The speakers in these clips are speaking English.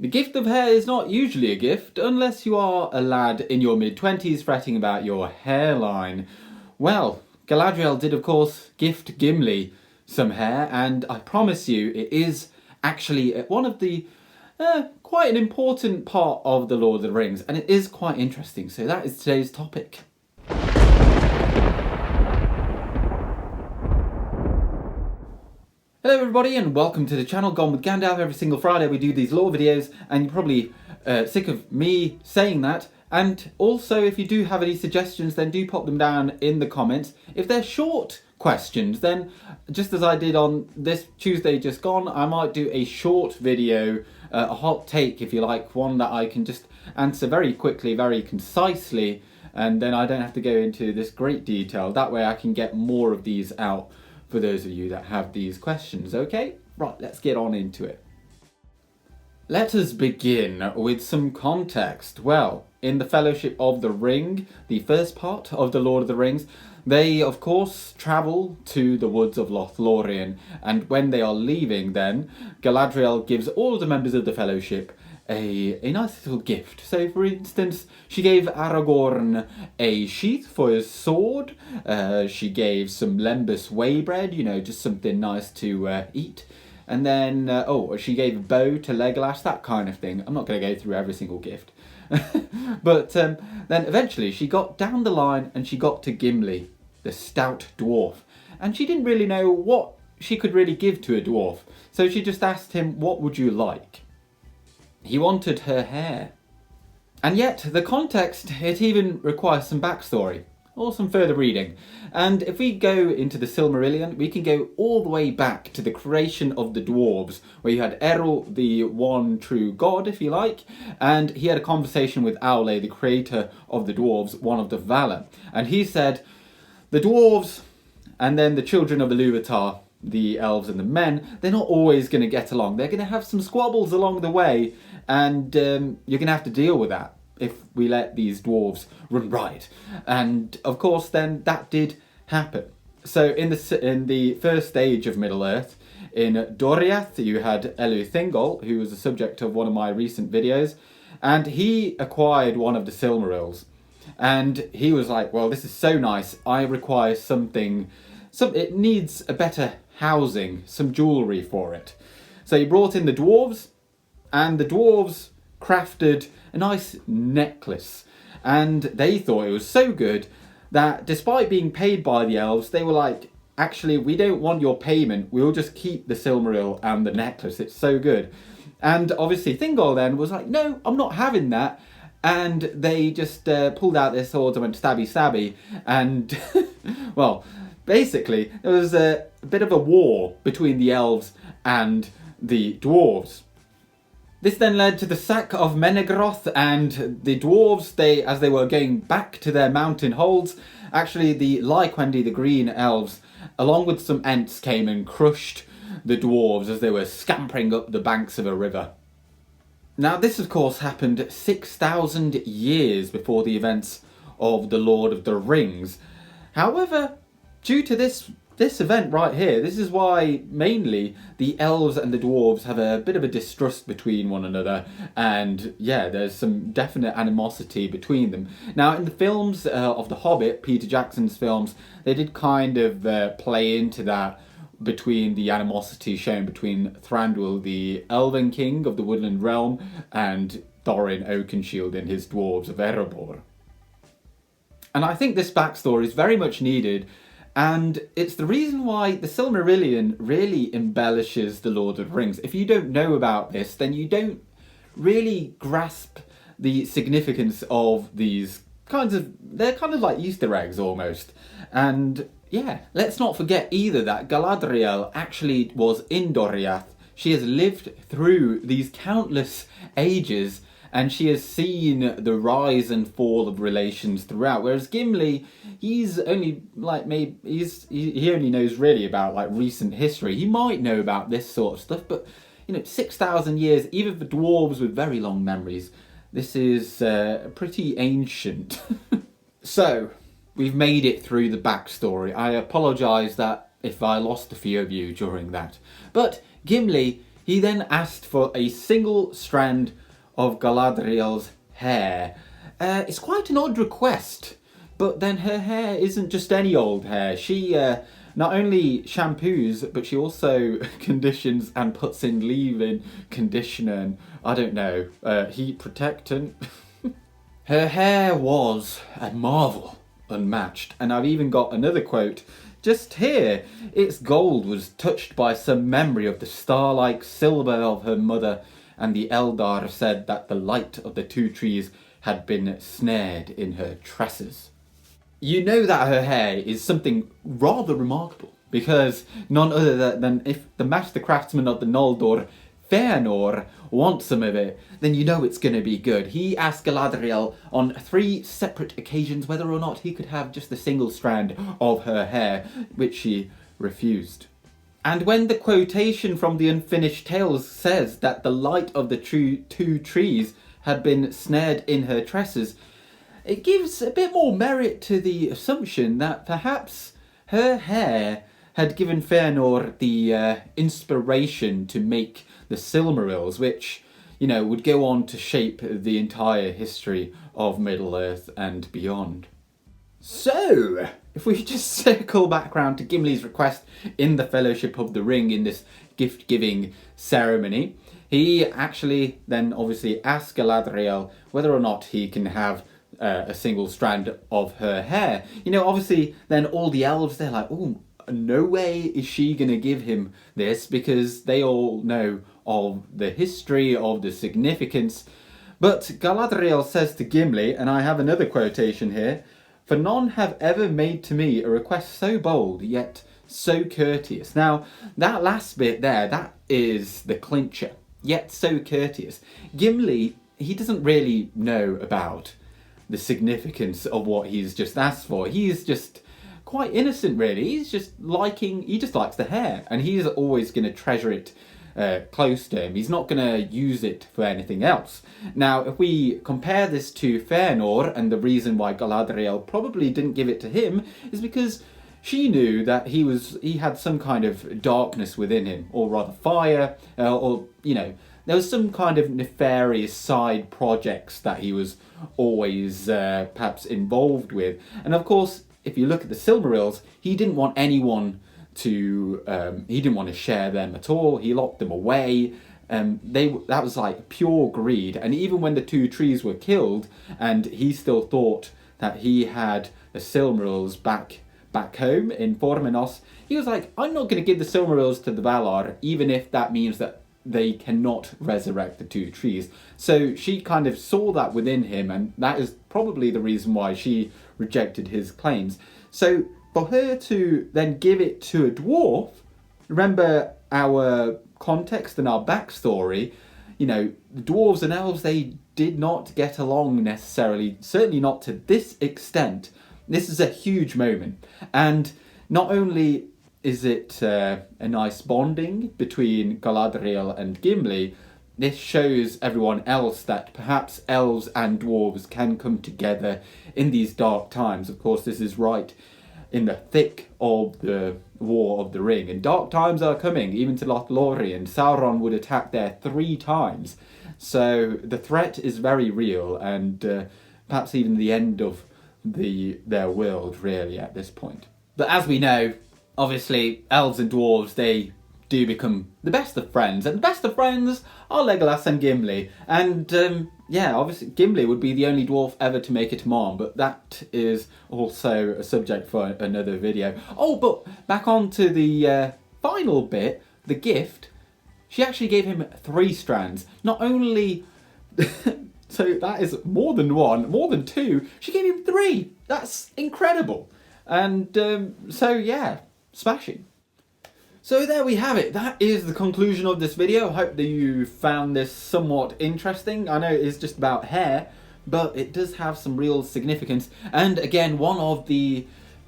The gift of hair is not usually a gift unless you are a lad in your mid-20s fretting about your hairline. Well, Galadriel did of course gift Gimli some hair, and I promise you it is actually one of the quite an important part of the Lord of the Rings, and it is quite interesting, so that is today's topic. Hello everybody and welcome to the channel Gone with Gandalf. Every single Friday we do these lore videos, and you're probably sick of me saying that. And also, if you do have any suggestions, then do pop them down in the comments. If they're short questions, then just as I did on this Tuesday just gone, I might do a short video, a hot take if you like, one that I can just answer very quickly, very concisely, and then I don't have to go into this great detail. That way I can get more of these out for those of you that have these questions, okay? Right, let's get on into it. Let us begin with some context. Well, in the Fellowship of the Ring, the first part of the Lord of the Rings, they of course travel to the woods of Lothlorien, and when they are leaving then, Galadriel gives all of the members of the Fellowship a nice little gift. So for instance, she gave Aragorn a sheath for his sword, she gave some lembas whey bread, you know, just something nice to eat, and then, she gave a bow to Legolas, that kind of thing. I'm not going to go through every single gift. But then eventually she got down the line and she got to Gimli, the stout dwarf, and she didn't really know what she could really give to a dwarf, so she just asked him, "What would you like?" He wanted her hair. And yet, the context, it even requires some backstory, or some further reading. And if we go into the Silmarillion, we can go all the way back to the creation of the dwarves, where you had Eru, the one true god, if you like, and he had a conversation with Aule, the creator of the dwarves, one of the Valar. And he said, the dwarves, and then the children of Ilúvatar, the elves and the men, they're not always going to get along. They're going to have some squabbles along the way, and you're going to have to deal with that if we let these dwarves run riot. And of course then that did happen. So in the first stage of Middle-earth, in Doriath, you had Eleuthingol, who was the subject of one of my recent videos, and he acquired one of the Silmarils. And he was like, well, this is so nice, I require something, it needs a better housing, some jewellery for it. So he brought in the dwarves, and the dwarves crafted a nice necklace, and they thought it was so good that despite being paid by the elves, they were like, actually, we don't want your payment, we'll just keep the Silmaril and the necklace, it's so good. And obviously Thingol then was like, no, I'm not having that, and they just pulled out their swords and went stabby stabby, and well, basically there was a bit of a war between the elves and the dwarves. This then led to the sack of Menegroth, and the dwarves, as they were going back to their mountain holds, actually the Lyquendi, the green elves, along with some Ents, came and crushed the dwarves as they were scampering up the banks of a river. Now this of course happened 6,000 years before the events of the Lord of the Rings. However, due to this event right here, this is why mainly the elves and the dwarves have a bit of a distrust between one another, and yeah, there's some definite animosity between them. Now in the films of The Hobbit, Peter Jackson's films, they did kind of play into that, between the animosity shown between Thranduil, the Elven King of the Woodland Realm, and Thorin Oakenshield and his dwarves of Erebor. And I think this backstory is very much needed, and it's the reason why the Silmarillion really embellishes the Lord of the Rings. If you don't know about this, then you don't really grasp the significance of these they're kind of like Easter eggs almost. And yeah, let's not forget either that Galadriel actually was in Doriath. She has lived through these countless ages, and she has seen the rise and fall of relations throughout. Whereas Gimli, he's only like he only knows really about like recent history. He might know about this sort of stuff, but you know, 6,000 years, even for dwarves with very long memories, this is pretty ancient. So we've made it through the backstory. I apologise that if I lost a few of you during that, but Gimli, He then asked for a single strand of Galadriel's hair. It's quite an odd request, but then her hair isn't just any old hair. She not only shampoos, but she also conditions and puts in leave-in conditioner and, I don't know, heat protectant. Her hair was a marvel, unmatched, and I've even got another quote just here. Its gold was touched by some memory of the star-like silver of her mother, and the Eldar said that the light of the two trees had been snared in her tresses. You know that her hair is something rather remarkable, because none other than if the master craftsman of the Noldor, Fëanor, wants some of it, then you know it's going to be good. He asked Galadriel on 3 separate occasions whether or not he could have just a single strand of her hair, which she refused. And when the quotation from the Unfinished Tales says that the light of the two trees had been snared in her tresses, it gives a bit more merit to the assumption that perhaps her hair had given Fëanor the inspiration to make the Silmarils, which, you know, would go on to shape the entire history of Middle-earth and beyond. So, if we just circle back round to Gimli's request in the Fellowship of the Ring in this gift-giving ceremony, he actually then obviously asked Galadriel whether or not he can have a single strand of her hair. You know, obviously then all the elves, they're like, oh, no way is she going to give him this, because they all know of the history, of the significance. But Galadriel says to Gimli, and I have another quotation here, "For none have ever made to me a request so bold, yet so courteous." Now, that last bit there, that is the clincher. Yet so courteous. Gimli, he doesn't really know about the significance of what he's just asked for. He's just quite innocent, really. He just likes the hair, and he's always going to treasure it close to him. He's not going to use it for anything else. Now, if we compare this to Fëanor, and the reason why Galadriel probably didn't give it to him is because she knew that he had some kind of darkness within him, or rather fire, or, you know, there was some kind of nefarious side projects that he was always perhaps involved with. And of course, if you look at the Silmarils, he didn't want anyone to, he didn't want to share them at all. He locked them away. That was like pure greed. And even when the two trees were killed, and he still thought that he had the Silmarils back home in Formenos, he was like, I'm not going to give the Silmarils to the Valar, even if that means that they cannot resurrect the two trees. So she kind of saw that within him, and that is probably the reason why she rejected his claims. So for her to then give it to a dwarf, remember our context and our backstory, you know, the dwarves and elves, they did not get along necessarily, certainly not to this extent. This is a huge moment, and not only is it a nice bonding between Galadriel and Gimli, this shows everyone else that perhaps elves and dwarves can come together in these dark times. Of course, this is right in the thick of the War of the Ring, and dark times are coming, even to Lothlorien. Sauron would attack there 3 times, so the threat is very real, and perhaps even the end of their world, really, at this point. But as we know, obviously, elves and dwarves, they do become the best of friends, and the best of friends are Legolas and Gimli. And yeah, obviously Gimli would be the only dwarf ever to make it to Marn, but that is also a subject for another video. Oh, but back on to the final bit, the gift. She actually gave him 3 strands. Not only... so that is more than 1, more than 2. She gave him 3. That's incredible. And so yeah, smashing. So there we have it. That is the conclusion of this video. I hope that you found this somewhat interesting. I know it is just about hair, but it does have some real significance. And again, one of the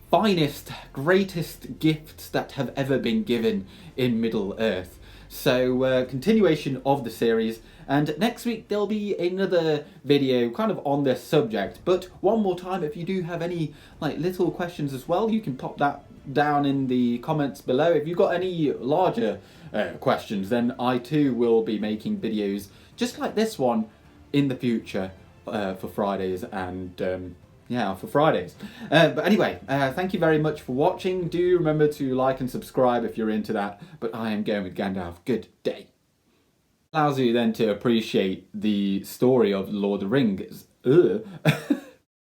finest, greatest gifts that have ever been given in Middle-earth. So continuation of the series, and next week there'll be another video kind of on this subject. But one more time, if you do have any like little questions as well, you can pop that down in the comments below. If you've got any larger questions, then I too will be making videos just like this one in the future for Fridays and yeah, for Fridays. But anyway, thank you very much for watching. Do remember to like and subscribe if you're into that. But I am going with Gandalf. Good day. Allows you then to appreciate the story of Lord of the Rings.